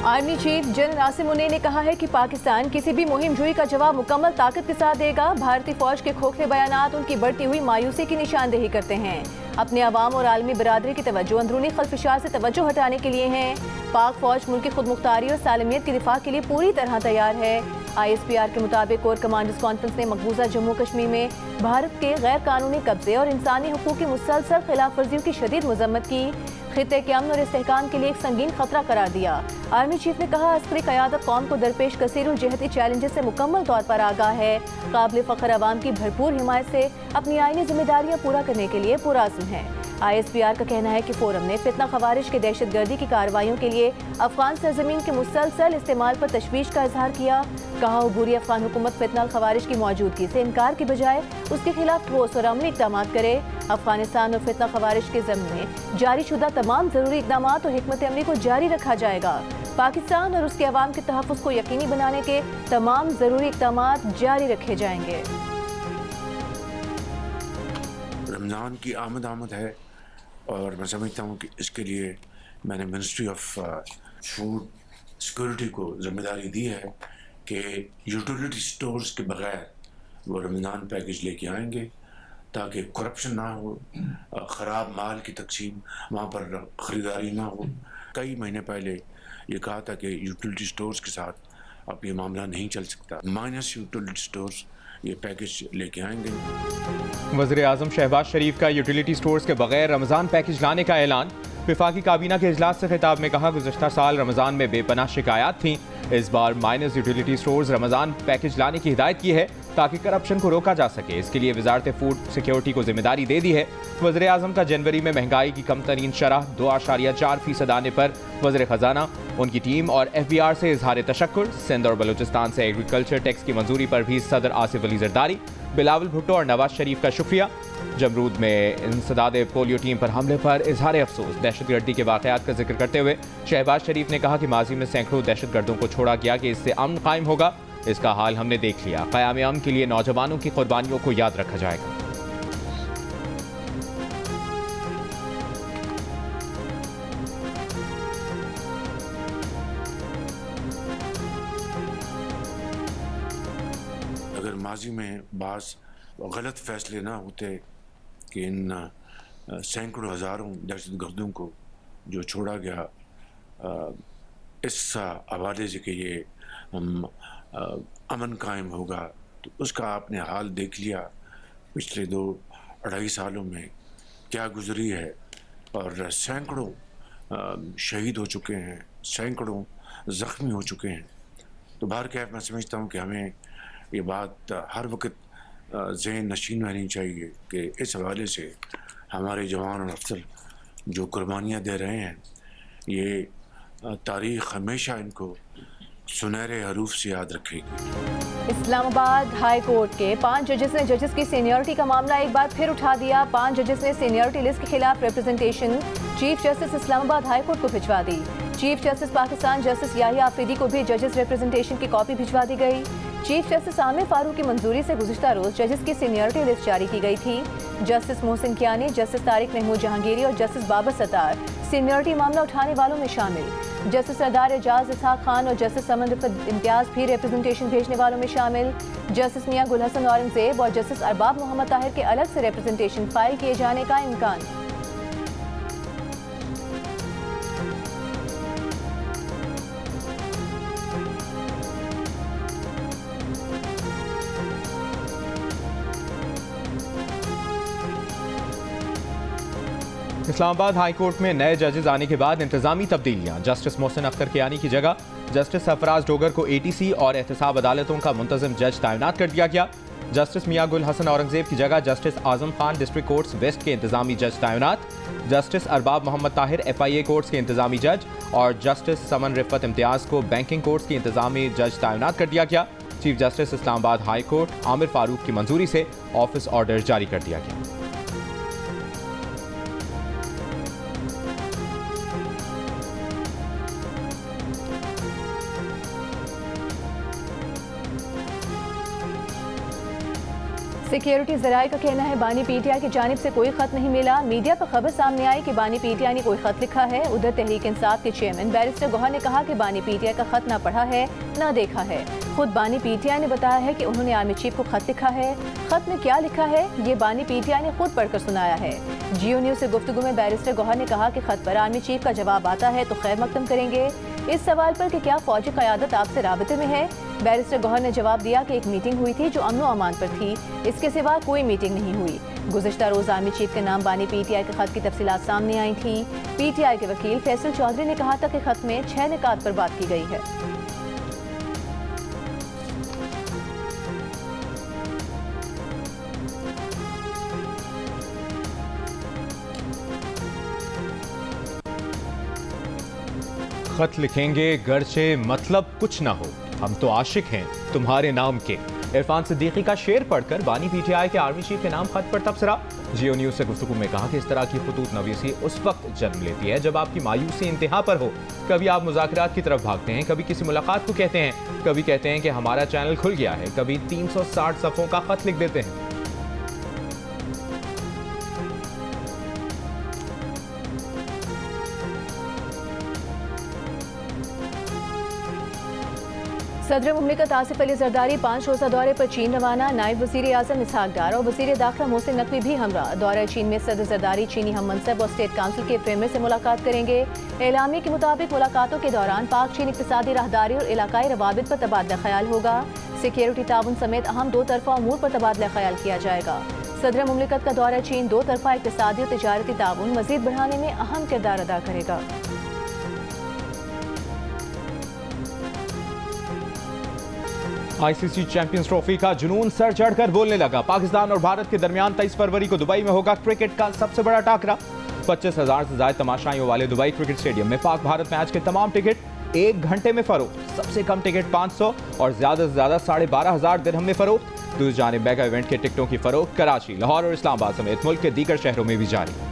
Army chief general Asim Munir ने कहा है कि पाकिस्तान किसी भी मुहिम जुई का जवाब मुकम्मल ताकत के साथ देगा। भारतीय फौज के खोखले बयानात उनकी बढ़ती हुई मायूसी की निशानदेही करते हैं। अपने अवाम और आलमी बरादरी की तवज्जो अंदरूनी खलफिशात से तवज्जो हटाने के लिए हैं। पाक फौज मुल्क की खुद मुख्तारी और सालमियत के दिफा के लिए पूरी तरह तैयार है। ISPR के मुताबिक कोर कमांडर्स कॉन्फ्रेंस ने मकबूजा जम्मू कश्मीर में भारत के गैर कानूनी कब्जे और इंसानी हुकूक की मुसलसल खिलाफ वर्जियों की शदीद मजम्मत की। खित्ते के अमन और इस्तेहकाम के लिए एक संगीन खतरा करार दिया। आर्मी चीफ ने कहा, अस्करी क़यादत कौम को दरपेश कसीरुल जहती चैलेंजेस से मुकम्मल तौर पर आगाह है। काबिल फ़ख्र अवाम की भरपूर हिमायत से अपनी आईनी जिम्मेदारियां पूरा करने के लिए पुरअज़्म है। ISPR का कहना है कि फोरम ने फितना खवारिश की दहशतगर्दी की कार्रवाइयों के लिए अफगान सरजमीन के मुसलसल इस्तेमाल पर तशवीश का इजहार किया। कहा, अबूरी अफगान हुकूमत फितना खवारिश की मौजूदगी से इनकार के बजाय उसके खिलाफ ठोस और अमली इक़दाम करे। अफगानिस्तान और फितना खवारिश के ज़मीन में जारी शुदा तमाम ज़रूरी इक़दाम और हिकमत अमली को जारी रखा जाएगा। पाकिस्तान और उसके अवाम के तहफ़्फ़ुज़ को यकीनी बनाने के तमाम ज़रूरी इक़दाम जारी रखे जाएंगे। रमज़ान की आमद है और मैं समझता हूँ कि इसके लिए मैंने मिनिस्ट्री ऑफ फूड सिक्योरिटी को जिम्मेदारी दी है कि यूटिलिटी स्टोर्स के बगैर वो रमज़ान पैकेज लेके आएंगे ताकि करप्शन ना हो, ख़राब माल की तकसीम वहाँ पर ख़रीदारी ना हो। कई महीने पहले ये कहा था कि यूटिलिटी स्टोर्स के साथ अब ये मामला नहीं चल सकता। माइनस यूटिलिटी स्टोर्स ये पैकेज लेके आएंगे। वज़ीर-ए-आज़म शहबाज शरीफ का यूटिलिटी स्टोर्स के बगैर रमज़ान पैकेज लाने का ऐलान। विफाकी काबीना के इजलास से खिताब में कहा, गुज़श्ता साल रमज़ान में बेपनाह शिकायत थीं। इस बार minus utility stores Ramzan package लाने की हिदायत की है ताकि करप्शन को रोका जा सके। इसके लिए वजारत फूड सिक्योरिटी को जिम्मेदारी दे दी है। वज़ीर-ए-आज़म का जनवरी में महंगाई की कम तरीन शरह 2.4% आने पर वज़ीर ख़जाना, उनकी टीम और FBR से इजहार तशक्कुर। सिंध और बलूचिस्तान से एग्रीकल्चर टैक्स की मंजूरी पर भी सदर आसिफ अली जरदारी, बिलावल भुट्टो और नवाज शरीफ का शुक्रिया। जमरूद में इंसदाद पोलियो टीम पर हमले पर इजहार अफसोस। दहशतगर्दी के वाक़यात का जिक्र करते हुए शहबाज शरीफ ने कहा कि माजी में सैकड़ों दहशतगर्दों को छोड़ा गया कि इससे अमन कायम होगा। इसका हाल हमने देख लिया। क़याम अमन के लिए नौजवानों की कुर्बानियों को याद रखा जाएगा। अगर माजी में बास गलत फैसले ना होते कि इन सैकड़ों हज़ारों दहशतगर्दों को जो छोड़ा गया इस हवाले से कि ये अमन कायम होगा, तो उसका आपने हाल देख लिया। पिछले 2-2.5 सालों में क्या गुजरी है और सैकड़ों शहीद हो चुके हैं, सैकड़ों ज़ख्मी हो चुके हैं। तो बहरकैफ मैं समझता हूँ कि हमें ये बात हर वक्त ज़हन नशीन रहनी चाहिए कि इस हवाले से हमारे जवान और अफसर जो कुर्बानियाँ दे रहे हैं, ये तारीख़ हमेशा इनको सुनहरे हरूफ से याद रखेगी। इस्लामाबाद हाई कोर्ट के 5 जजेस ने जजेस की सीनियरिटी का मामला एक बार फिर उठा दिया। 5 जजेस ने सीनियरिटी लिस्ट के खिलाफ representation chief justice Islamabad high court को भिजवा दी। Chief justice Pakistan justice Yahya Afridi को भी जजेस रिप्रेजेंटेशन की कॉपी भिजवा दी गई। चीफ जस्टिस आमिर फारूक की मंजूरी से गुज़िश्ता रोज जजेस की सीनियरिटी लिस्ट जारी की गई थी। जस्टिस मोहसिन कियानी, जस्टिस तारिक महमूद जहांगीरी और जस्टिस बाबर सत्तार सीनियरिटी मामला उठाने वालों में शामिल। जस्टिस सरदार एजाज इसहाक खान और जस्टिस समन रिफत इम्तियाज भी रिप्रेजेंटेशन भेजने वालों में शामिल। जस्टिस मियां गुल हसन औरंगजेब और जस्टिस अरबाब मोहम्मद ताहिर के अलग से रिप्रेजेंटेशन फाइल किए जाने का इम्कान। इस्लामाबाद हाई कोर्ट में नए जजेस आने के बाद इंतजामी तब्दीलियां। जस्टिस मोहसिन अख्तर कियानी की जगह जस्टिस सरफराज डोगर को ATC और एहतसाब अदालतों का मुंतज़िम जज तैनात कर दिया गया। जस्टिस मियां गुल हसन औरंगजेब की जगह justice Azam Khan district courts west के इंतजामी जज तैनात। Justice Arbab Mohammad Tahir FIA courts के इंतजामी जज और जस्टिस समन रिफत इम्तियाज को बैंकिंग कोर्ट्स के इंतजामी जज तैनात कर दिया गया। Chief justice Islamabad high court Aamir Farooq की मंजूरी से ऑफिस ऑर्डर जारी कर दिया गया। सिक्योरिटी जराये का कहना है बानी पीटीआई की जानिब से कोई खत नहीं मिला। मीडिया पर खबर सामने आई कि बानी पीटीआई ने कोई खत लिखा है। उधर तहरीक इंसाफ के चेयरमैन बैरिस्टर गौहर ने कहा कि बानी पीटीआई का खत ना पढ़ा है ना देखा है। खुद बानी पीटीआई ने बताया है कि उन्होंने आर्मी चीफ को खत लिखा है। खत में क्या लिखा है ये बानी पीटीआई ने खुद पढ़कर सुनाया है। जियो न्यूज से गुफ्तगू में बैरिस्टर गौहर ने कहा कि खत पर आर्मी चीफ का जवाब आता है तो खैर मकदम करेंगे। इस सवाल पर कि क्या फौजी क़यादत आपसे राबते में है, बैरिस्टर गौहर ने जवाब दिया कि एक मीटिंग हुई थी जो अमन अमान पर थी, इसके सिवा कोई मीटिंग नहीं हुई। गुज़िश्ता रोज़ आर्मी चीफ के नाम बानी पीटीआई के खत की तफसीलात सामने आई थी। पीटीआई के वकील फैसल चौधरी ने कहा था कि खत में 6 निकात पर बात की गई है। खत लिखेंगे गरचे मतलब कुछ ना हो, हम तो आशिक हैं तुम्हारे नाम के। इरफान सिद्दीकी का शेर पढ़कर बानी पीटीआई के आर्मी चीफ के नाम खत पर तबसरा। जियो न्यूज से गुफ्तगू में कहा कि इस तरह की खतूत नवीसी उस वक्त जन्म लेती है जब आपकी मायूसी इंतहा पर हो। कभी आप मुज़ाकरात की तरफ भागते हैं, कभी किसी मुलाकात को कहते हैं, कभी कहते हैं कि हमारा चैनल खुल गया है, कभी 360 सफ़ों का खत लिख देते हैं। सदर मुमलिकत आसिफ अली जरदारी 5 रोज़ा दौरे पर चीन रवाना। नायब वज़ीर आज़म इसहाक डार और वज़ीर दाखिला मोहसिन नकवी भी हमरा। दौरा चीन में सदर जरदारी चीनी हम मनसब और स्टेट काउंसिल के प्रीमियर से मुलाकात करेंगे। एलामी के मुताबिक मुलाकातों के दौरान पाक चीन इक़्तिसादी राहदारी और इलाकाई रवाबित पर तबादला ख्याल होगा। सिक्योरिटी ताउन समेत अहम 2 तरफ़ा अमूर पर तबादला ख्याल किया जाएगा। सदर मुमलिकत का दौरा चीन 2 तरफ़ा इक़्तिसादी और तिजारती ताउन मज़ीद बढ़ाने में अहम किरदार अदा करेगा। आईसीसी चैंपियंस ट्रॉफी का जुनून सर चढ़कर बोलने लगा। पाकिस्तान और भारत के दरमियान 23 फरवरी को दुबई में होगा क्रिकेट का सबसे बड़ा टाकरा। 25,000 से ज्यादा तमाशाइयों वाले दुबई क्रिकेट स्टेडियम में पाक भारत मैच के तमाम टिकट 1 घंटे में फरोख्त। सबसे कम टिकट 500 और ज्यादा से ज्यादा 12,500 दिरहम में फरोख्त। दूसरी जानिब मेगा इवेंट के टिकटों की फरोख्त कराची, लाहौर और इस्लामाबाद समेत मुल्क के दीगर शहरों में भी जारी।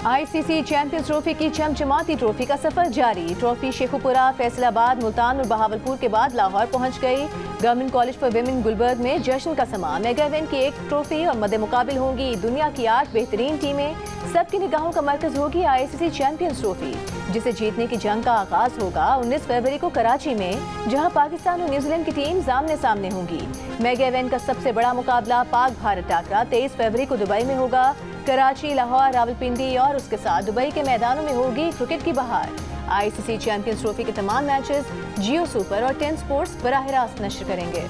आईसीसी चैंपियंस ट्रॉफी की चमचमाती ट्रॉफी का सफर जारी। ट्रॉफी शेखुपुरा, फैसलाबाद, मुल्तान और बहावलपुर के बाद लाहौर पहुंच गई। Government college for women Gulberg में जश्न का समा। मेगा इवेंट की 1 ट्रॉफी और मद्दे मुकाबिल होंगी दुनिया की 8 बेहतरीन टीमें। सबकी निगाहों का मरकज होगी आईसीसी चैंपियंस ट्रॉफी, जिसे जीतने की जंग का आगाज होगा 19 फरवरी को कराची में, जहां पाकिस्तान और न्यूजीलैंड की टीम आमने सामने होंगी। मेगा इवेंट का सबसे बड़ा मुकाबला पाक भारत टाकरा 23 फरवरी को दुबई में होगा। कराची, लाहौर, रावलपिंडी और उसके साथ दुबई के मैदानों में होगी क्रिकेट की बहार। आईसीसी चैंपियंस ट्रॉफी के तमाम मैचेस जियो सुपर और 10 स्पोर्ट्स बराह रास्त नश्र करेंगे।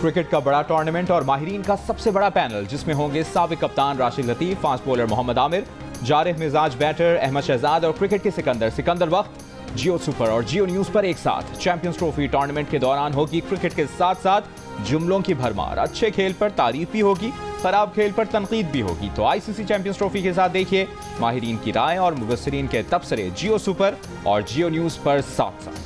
क्रिकेट का बड़ा टूर्नामेंट और माहिरीन का सबसे बड़ा पैनल, जिसमें होंगे साबिक कप्तान राशिद लतीफ, फास्ट बॉलर मोहम्मद आमिर, जारिह मिजाज बैटर अहमद शहजाद और क्रिकेट के सिकंदर वक्त। जियो सुपर और जियो न्यूज पर एक साथ। चैंपियंस ट्रॉफी टूर्नामेंट के दौरान होगी क्रिकेट के साथ साथ जुमलों की भरमार। अच्छे खेल पर तारीफ भी होगी, खराब खेल पर तनकीद भी होगी। तो आईसीसी चैंपियंस ट्रॉफी के साथ देखिए माहिरीन की राय और मुबस्सिरीन के तबसरे जियो सुपर और जियो न्यूज पर साथ साथ।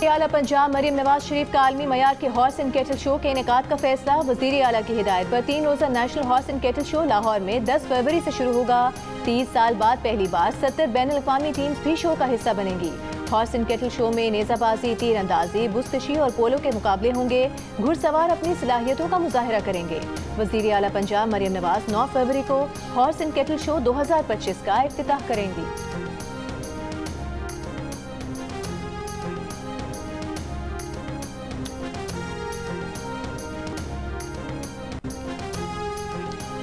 आला पंजाब मरीम नवाज शरीफ का आलमी मयार के हॉर्स एंड केटल शो के इनेकाद का फैसला। वजीर आला की हिदायत पर 3 रोजा national horse and kettle show Lahore में 10 फरवरी से शुरू होगा। 30 साल बाद पहली बार 70 बैनुल अक़वामी टीम्स भी शो का हिस्सा बनेंगी। हॉर्स एंड केटल शो में नेज़ाबाजी, तीरंदाजी, बुज़कशी और पोलो के मुकाबले होंगे। घुड़सवार अपनी सलाहियतों का मुजाहिरा करेंगे। वजीर आला पंजाब मरीम नवाज 9 फरवरी को हॉर्स एंड केटल शो 2025 का इफ्तिताह करेंगी।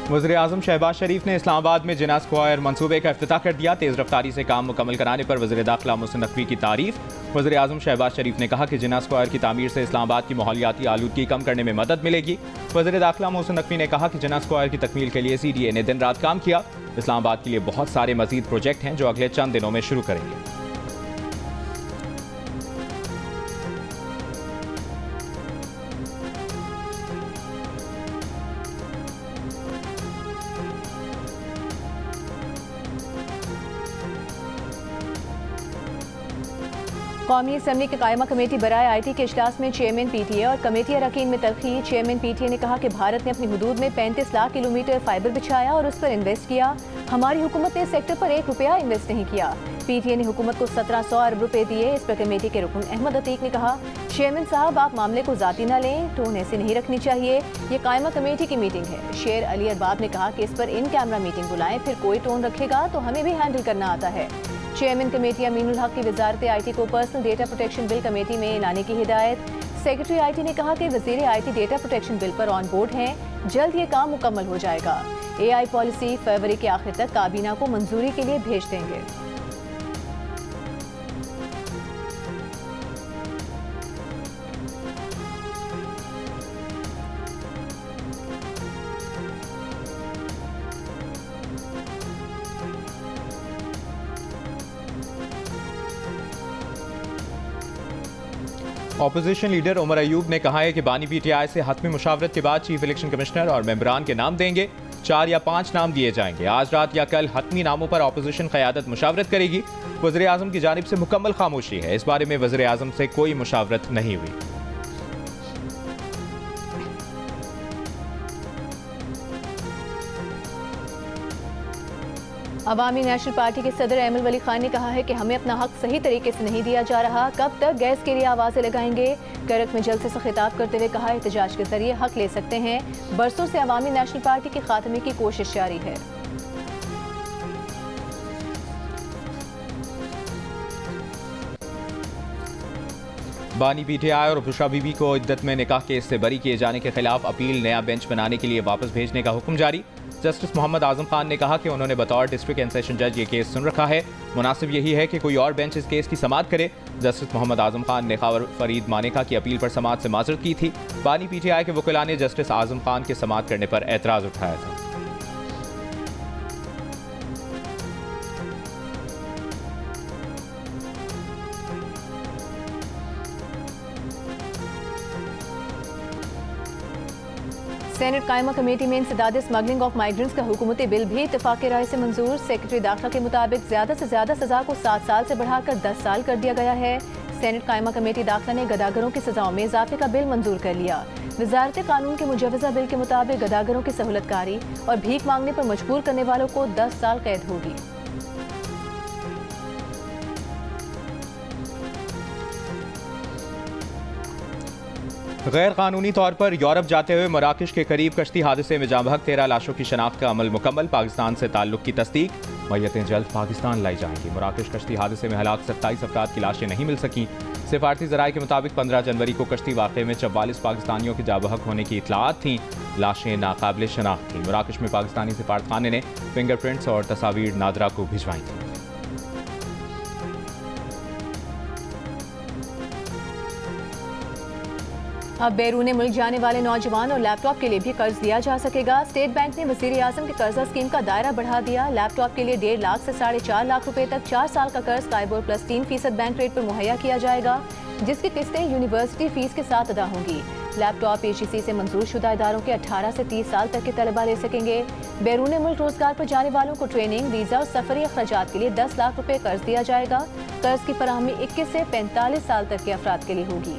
वज़ीर आज़म शहबाज शरीफ ने इस्लामाबाद में जिना स्क्वायर मंसूबे का इफ्तिताह कर दिया। तेज़ रफ्तारी से काम मुकम्मल कराने पर वज़ीर दाखिला मोहसिन नकवी की तारीफ। वज़ीर आज़म शहबाज शरीफ ने कहा कि जिना स्क्वायर की तामीर से इस्लामाबाद की माहौलियाती आलूदगी कम करने में मदद मिलेगी। वज़ीर दाखिला मोहसिन नकवी ने कहा कि जिना स्क्वायर की तकमील के लिए CDA ने दिन रात काम किया। इस्लामाबाद के लिए बहुत सारे मज़ीद प्रोजेक्ट हैं जो अगले चंद दिनों में शुरू करेंगे। कौमी असम्बली की कायमा कमेटी बराए IT के इजलास में चेयरमैन PTA और कमेटी अरकान में तलखी। चेयरमैन PTA ने कहा कि भारत ने अपनी हुदूद में 35 लाख किलोमीटर फाइबर बिछाया और उस पर इन्वेस्ट किया। हमारी हुकूमत ने सेक्टर पर 1 रुपया इन्वेस्ट नहीं किया। PTA ने हुकूमत को 1700 अरब रुपए दिए। इस पर कमेटी के रुकन अहमद अतीक ने कहा, चेयरमैन साहब आप मामले को जाती न लें, टोन ऐसे नहीं रखनी चाहिए, ये कायमा कमेटी की मीटिंग है। शेर अली अरबाब ने कहा कि इस पर इन कैमरा मीटिंग बुलाएं, फिर कोई टोन रखेगा तो हमें भी हैंडल करना आता है। चेयरमैन कमेटी अमीनुल हक की वजारत IT को personal data protection bill committee में लाने की हिदायत। सेक्रेटरी IT ने कहा कि वजीर IT डेटा प्रोटेक्शन बिल पर ऑन बोर्ड हैं, जल्द ये काम मुकम्मल हो जाएगा। AI पॉलिसी फरवरी के आखिर तक काबीना को मंजूरी के लिए भेज देंगे। ऑपोजिशन लीडर उमर अयूब ने कहा है कि बानी PTI से हतमी मुशावरत के बाद चीफ इलेक्शन कमिश्नर और मेंबरान के नाम देंगे। 4 या 5 नाम दिए जाएंगे। आज रात या कल हतमी नामों पर ऑपोजिशन क़यादत मुशावरत करेगी। वज़ीर आज़म की जानिब से मुकम्मल खामोशी है। इस बारे में वज़ीर आज़म से कोई मुशावरत नहीं हुई। अवामी नेशनल पार्टी के सदर अहमद वली खान ने कहा है कि हमें अपना हक सही तरीके से नहीं दिया जा रहा, कब तक गैस के लिए आवाज़ें लगाएंगे। करक में जलसे से खिताब करते हुए कहा, एहतजाज के जरिए हक ले सकते हैं। बरसों से अवामी नेशनल पार्टी के खात्मे की कोशिश जारी है। बानी PTI और बुशरा बीबी को इद्दत में निकाह केस से बरी किए जाने के खिलाफ अपील नया बेंच बनाने के लिए वापस भेजने का हुक्म जारी। जस्टिस मोहम्मद आजम खान ने कहा कि उन्होंने बतौर डिस्ट्रिक्ट एंड सेशन जज ये केस सुन रखा है। मुनासिब यही है कि कोई और बेंच इस केस की समाअत करे। जस्टिस मोहम्मद आजम खान ने खावर फरीद मानेका की अपील पर समाअत से माजरत की थी। बानी PTI के वकीला ने जस्टिस आजम खान के समाअत करने पर एतराज़ उठाया था। सेनेट कायमा कमेटी में इंसदाद स्मगलिंग ऑफ माइग्रेंट्स का हुकूमती बिल भी इत्तेफाक राय से मंजूर। सेक्रेटरी दाखिला के मुताबिक ज्यादा से ज्यादा सजा को 7 साल से बढ़ाकर 10 साल कर दिया गया है। सेनेट कायमा कमेटी दाखिला ने गदागरों की सजाओं में इजाफे का बिल मंजूर कर लिया। वजारत कानून के मुजवजा बिल के मुताबिक गदागरों की सहूलतकारी और भीख मांगने पर मजबूर करने वालों को 10 साल कैद होगी। गैर कानूनी तौर पर यूरोप जाते हुए मराकश के करीब कश्ती हादसे में जाँ बहक 13 लाशों की शनाख्त का अमल मुकम्मल। पाकिस्तान से ताल्लुक की तस्दीक। मैयतें जल्द पाकिस्तान लाई जाएंगी। मराकश कश्ती हादसे में हलाक 27 अफराद की लाशें नहीं मिल सकीं। सिफारती ज़राए के मुताबिक 15 जनवरी को कश्ती वाक़े में 44 पाकिस्तानियों की जाँ बहक होने की इतलात थीं। लाशें नाकाबिल शनाख्त थीं। मराकश में पाकिस्तानी सिफारतखाने ने फिंगरप्रिंट्स और तस्वीर नादरा को भिजवाई थी। अब बैरून मुल्क जाने वाले नौजवान और लैपटॉप के लिए भी कर्ज दिया जा सकेगा। स्टेट बैंक ने वज़ीर आज़म की कर्जा स्कीम का दायरा बढ़ा दिया। लैपटॉप के लिए 1.5 लाख से 4.5 लाख रुपए तक 4 साल का कर्ज काइबोर प्लस 3% बैंक रेट पर मुहैया किया जाएगा, जिसकी किस्तें यूनिवर्सिटी फीस के साथ अदा होंगी। लैपटॉप AGC से मंजूर शुदा इदारों के 18 से 30 साल तक के तलबा ले सकेंगे। बैरून मुल्क रोजगार पर जाने वालों को ट्रेनिंग, वीज़ा और सफरी अखराजात के लिए 10 लाख रुपए कर्ज दिया जाएगा। कर्ज की फराहमी 21 से 45 साल तक के अफराद के लिए होगी।